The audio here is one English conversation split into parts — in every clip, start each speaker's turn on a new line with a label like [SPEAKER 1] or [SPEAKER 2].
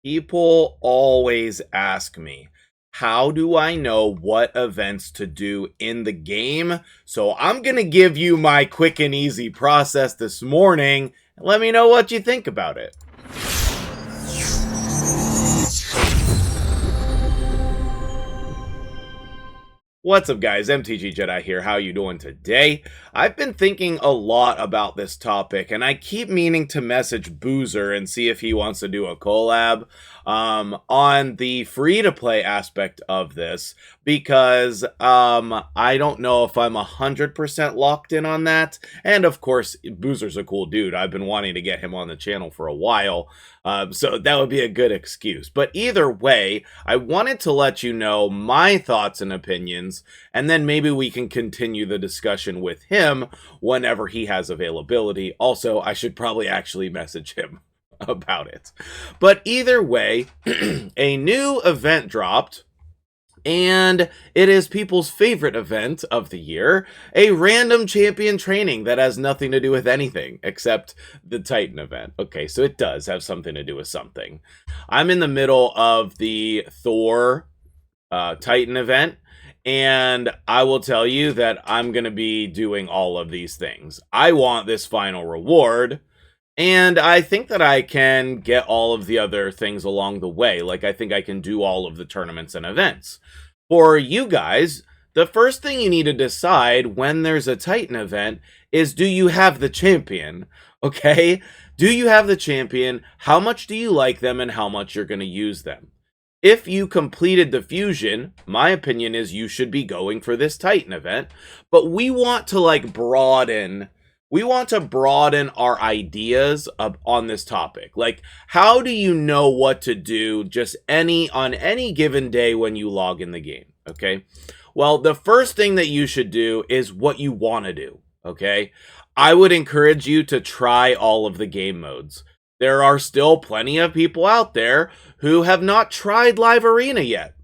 [SPEAKER 1] People always ask me, how do I know what events to do in the game? So I'm going to give you my quick and easy process this morning. And let me know what you think about it. What's up, guys? MtgJedi here. How you doing today? I've been thinking a lot about this topic, and I keep meaning to message Boozer and see if he wants to do a collab on the free-to-play aspect of this, because I don't know if I'm 100% locked in on that. And of course, Boozer's a cool dude. I've been wanting to get him on the channel for a while, so that would be a good excuse. But either way, I wanted to let you know my thoughts and opinions, and then maybe we can continue the discussion with him whenever he has availability. Also, I should probably actually message him about it. But either way, a new event dropped, and it is people's favorite event of the year, a random champion training that has nothing to do with anything except the Titan event. Okay, so it does have something to do with something. I'm in the middle of the Thor Titan event, and I will tell you that I'm going to be doing all of these things. I want this final reward, and I think that I can get all of the other things along the way. Like, I think I can do all of the tournaments and events. For you guys, the first thing you need to decide when there's a Titan event is, do you have the champion? Okay? Do you have the champion? How much do you like them, and how much you're going to use them? If you completed the fusion, my opinion is you should be going for this Titan event, but we want to broaden our ideas on this topic. Like, how do you know what to do just on any given day when you log in the game? Okay. Well, the first thing that you should do is what you want to do. Okay. I would encourage you to try all of the game modes. There are still plenty of people out there who have not tried Live Arena yet.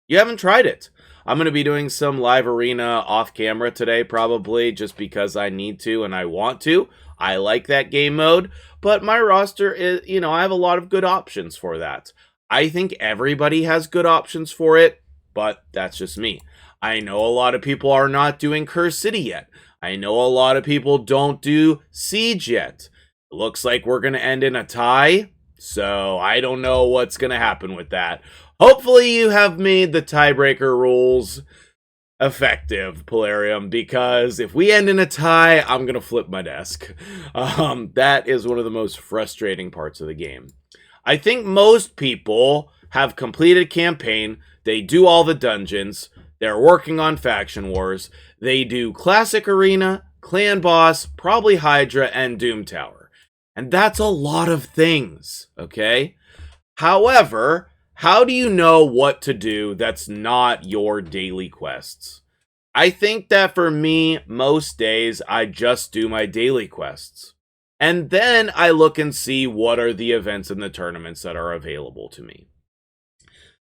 [SPEAKER 1] You haven't tried it. I'm going to be doing some Live Arena off camera today, probably, just because I need to and I want to. I like that game mode, but my roster is, I have a lot of good options for that. I think everybody has good options for it, but that's just me. I know a lot of people are not doing Curse City yet. I know a lot of people don't do Siege yet. It looks like we're going to end in a tie, so I don't know what's going to happen with that. Hopefully you have made the tiebreaker rules effective, Polarium, because if we end in a tie, I'm going to flip my desk. That is one of the most frustrating parts of the game. I think most people have completed campaign, they do all the dungeons, they're working on faction wars, they do Classic Arena, Clan Boss, probably Hydra, and Doom Tower. And that's a lot of things, okay? However, how do you know what to do that's not your daily quests? I think that for me, most days, I just do my daily quests. And then I look and see what are the events and the tournaments that are available to me.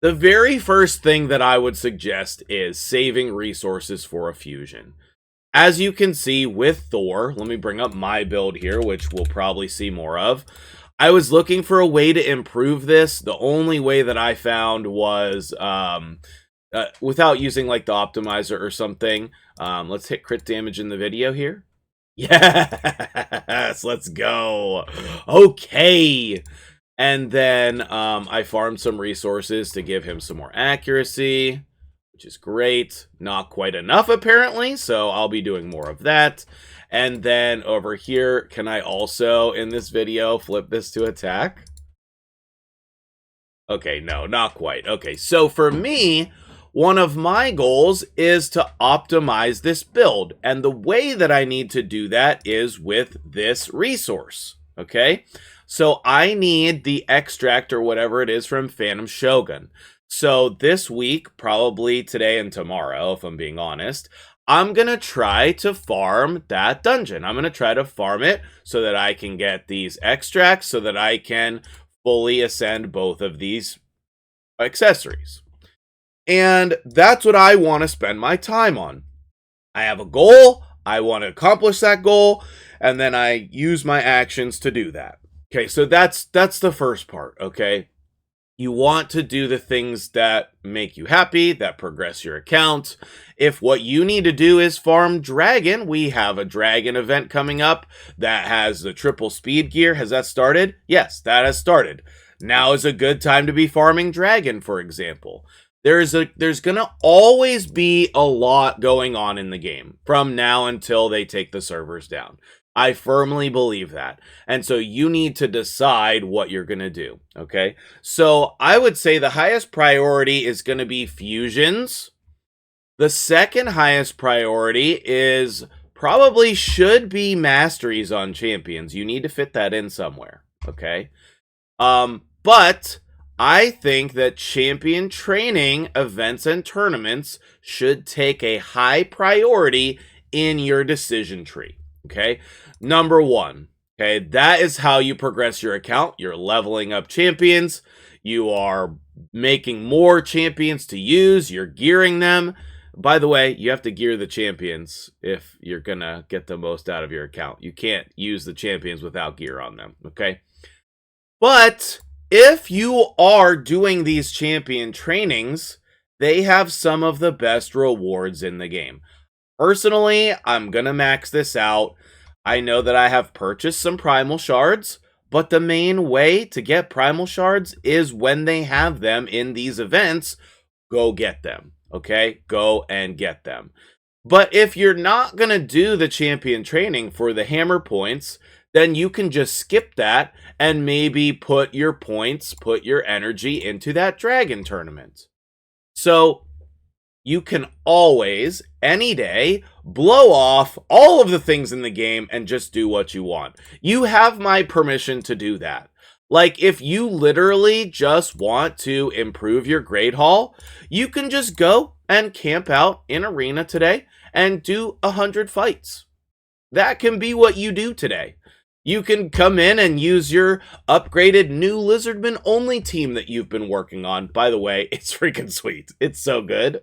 [SPEAKER 1] The very first thing that I would suggest is saving resources for a fusion. As you can see with Thor, let me bring up my build here, which we'll probably see more of. I was looking for a way to improve this. The only way that I found was without using like the optimizer or something. Let's hit crit damage in the video here. Yes, let's go. Okay. And then I farmed some resources to give him some more accuracy, which is great. Not quite enough, apparently, so I'll be doing more of that. And then over here, can I also, in this video, flip this to attack? Okay, no, not quite. Okay, so for me, one of my goals is to optimize this build. And the way that I need to do that is with this resource, okay? So I need the extract or whatever it is from Phantom Shogun. So this week, probably today and tomorrow, if I'm being honest, I'm going to try to farm that dungeon. I'm going to try to farm it so that I can get these extracts so that I can fully ascend both of these accessories. And that's what I want to spend my time on. I have a goal. I want to accomplish that goal. And then I use my actions to do that. Okay, so that's the first part, okay? You want to do the things that make you happy, that progress your account. If what you need to do is farm dragon, we have a dragon event coming up that has the triple speed gear. Has that started? Yes, that has started. Now is a good time to be farming dragon, for example. There's going to always be a lot going on in the game from now until they take the servers down. I firmly believe that. And so you need to decide what you're going to do, okay? So I would say the highest priority is going to be fusions. The second highest priority is probably should be masteries on champions. You need to fit that in somewhere, okay? But I think that champion training events and tournaments should take a high priority in your decision tree, okay? Number one, okay, that is how you progress your account. You're leveling up champions. You are making more champions to use. You're gearing them. By the way, you have to gear the champions if you're going to get the most out of your account. You can't use the champions without gear on them, okay? But if you are doing these champion trainings, they have some of the best rewards in the game. Personally, I'm going to max this out. I know that I have purchased some primal shards, but the main way to get primal shards is when they have them in these events. Go get them, okay? Go and get them. But if you're not going to do the champion training for the hammer points, then you can just skip that and maybe put your points, put your energy into that dragon tournament. So you can always, any day, blow off all of the things in the game and just do what you want. You have my permission to do that. Like, if you literally just want to improve your grade haul, you can just go and camp out in arena today and do 100 fights. That can be what you do today. You can come in and use your upgraded new Lizardman only team that you've been working on. By the way, it's freaking sweet. It's so good.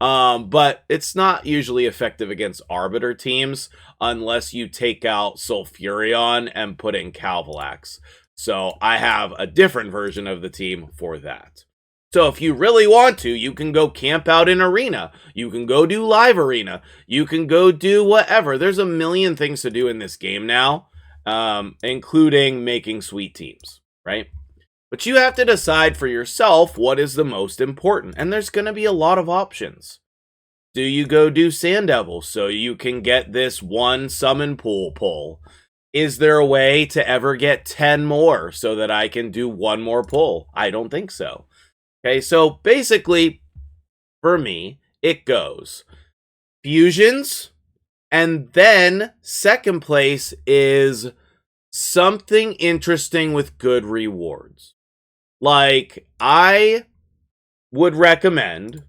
[SPEAKER 1] But it's not usually effective against Arbiter teams unless you take out Sulfurion and put in Calvalax. So I have a different version of the team for that. So if you really want to, you can go camp out in arena. You can go do live arena. You can go do whatever. There's a million things to do in this game now. Including making sweet teams, right? But you have to decide for yourself what is the most important, and there's going to be a lot of options. Do you go do Sand Devil so you can get this one summon pool pull? Is there a way to ever get 10 more so that I can do one more pull? I don't think so. Okay, so basically, for me, it goes fusions. And then second place is something interesting with good rewards. Like, I would recommend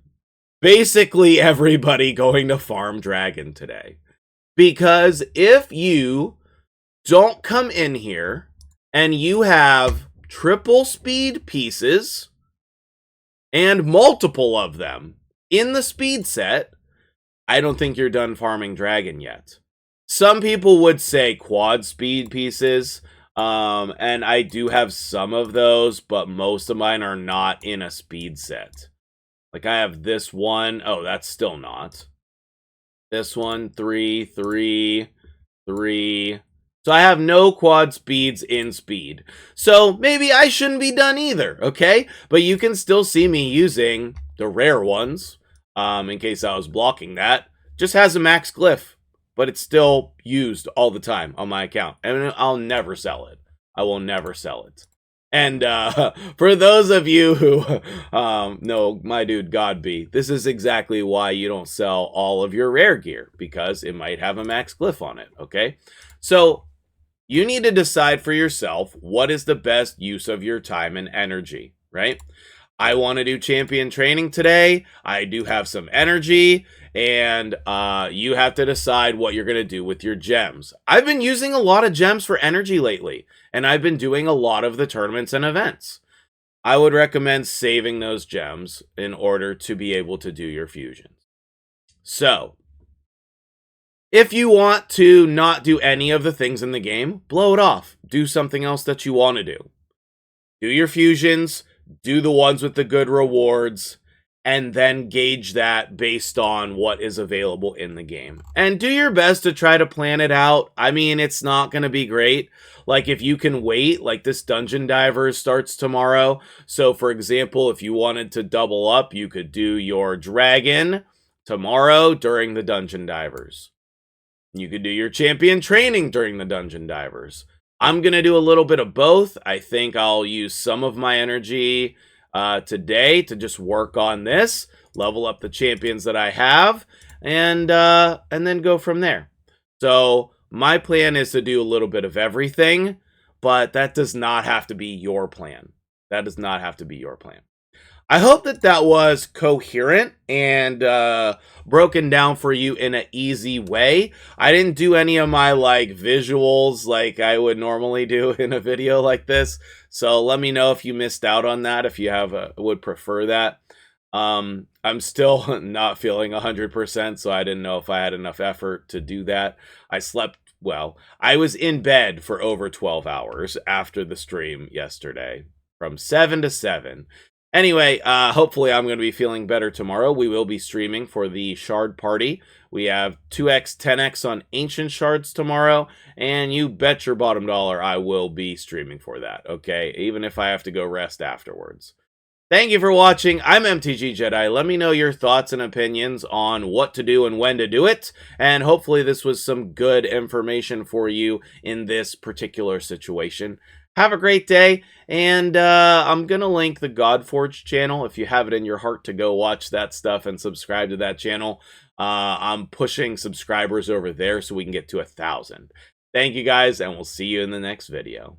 [SPEAKER 1] basically everybody going to farm dragon today. Because if you don't come in here and you have triple speed pieces and multiple of them in the speed set, I don't think you're done farming dragon yet. Some people would say quad speed pieces, and I do have some of those, but most of mine are not in a speed set. Like, I have this one. Oh, that's still not. This one, 3, 3, 3. So I have no quad speeds in speed. So maybe I shouldn't be done either, okay? But you can still see me using the rare ones. In case I was blocking that, just has a max glyph, but it's still used all the time on my account, and I'll never sell it. I will never sell it. And for those of you who know my dude Godby, this is exactly why you don't sell all of your rare gear, because it might have a max glyph on it, okay? So you need to decide for yourself what is the best use of your time and energy, right? I want to do champion training today. I do have some energy, and you have to decide what you're going to do with your gems. I've been using a lot of gems for energy lately, and I've been doing a lot of the tournaments and events. I would recommend saving those gems in order to be able to do your fusions. So, if you want to not do any of the things in the game, blow it off. Do something else that you want to do. Do your fusions. do the ones with the good rewards, and then gauge that based on what is available in the game. And do your best to try to plan it out. I mean, it's not going to be great. Like, if you can wait, like this Dungeon Divers starts tomorrow. So, for example, if you wanted to double up, you could do your Dragon tomorrow during the Dungeon Divers. You could do your champion training during the Dungeon Divers. I'm going to do a little bit of both. I think I'll use some of my energy today to just work on this, level up the champions that I have, and then go from there. So my plan is to do a little bit of everything, but that does not have to be your plan. That does not have to be your plan. I hope that that was coherent and broken down for you in an easy way. I didn't do any of my like visuals like I would normally do in a video like this. So let me know if you missed out on that, if you would prefer that. I'm still not feeling 100%, so I didn't know if I had enough effort to do that. I slept well. I was in bed for over 12 hours after the stream yesterday, from 7 to 7. Anyway, hopefully I'm going to be feeling better tomorrow. We will be streaming for the Shard Party. We have 2x, 10x on Ancient Shards tomorrow, and you bet your bottom dollar I will be streaming for that, okay? Even if I have to go rest afterwards. Thank you for watching. I'm MtgJedi. Let me know your thoughts and opinions on what to do and when to do it, and hopefully this was some good information for you in this particular situation. Have a great day, and I'm going to link the Godforge channel if you have it in your heart to go watch that stuff and subscribe to that channel. I'm pushing subscribers over there so we can get to 1,000. Thank you guys, and we'll see you in the next video.